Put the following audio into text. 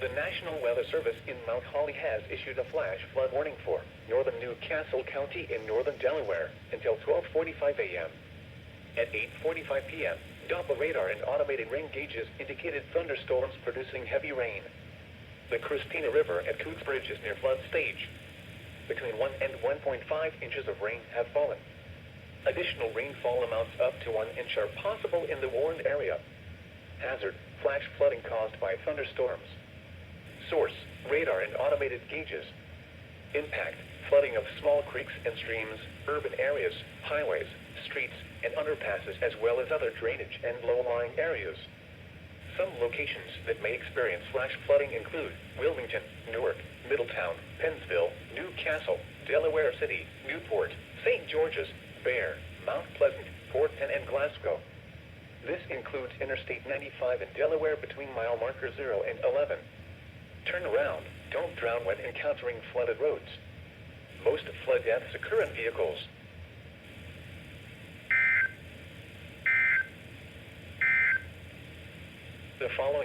The National Weather Service in Mount Holly has issued a flash flood warning for northern Newcastle County in northern Delaware until 12:45 a.m. At 8:45 p.m., Doppler radar and automated rain gauges indicated thunderstorms producing heavy rain. The Christina River at Coots Bridge is near flood stage. Between 1 and 1.5 inches of rain have fallen. Additional rainfall amounts up to 1 inch are possible in the warned area. Hazard, flash flooding caused by thunderstorms. Source, radar and automated gauges. Impact, flooding of small creeks and streams, urban areas, highways, streets, and underpasses, as well as other drainage and low-lying areas. Some locations that may experience flash flooding include Wilmington, Newark, Middletown, Pennsville, Newcastle, Delaware City, Newport, St. George's, Bear, Mount Pleasant, Port Penn, and Glasgow. This includes Interstate 95 in Delaware between mile marker 0 and 11. Turn around. Don't drown when encountering flooded roads. Most flood deaths occur in vehicles. The following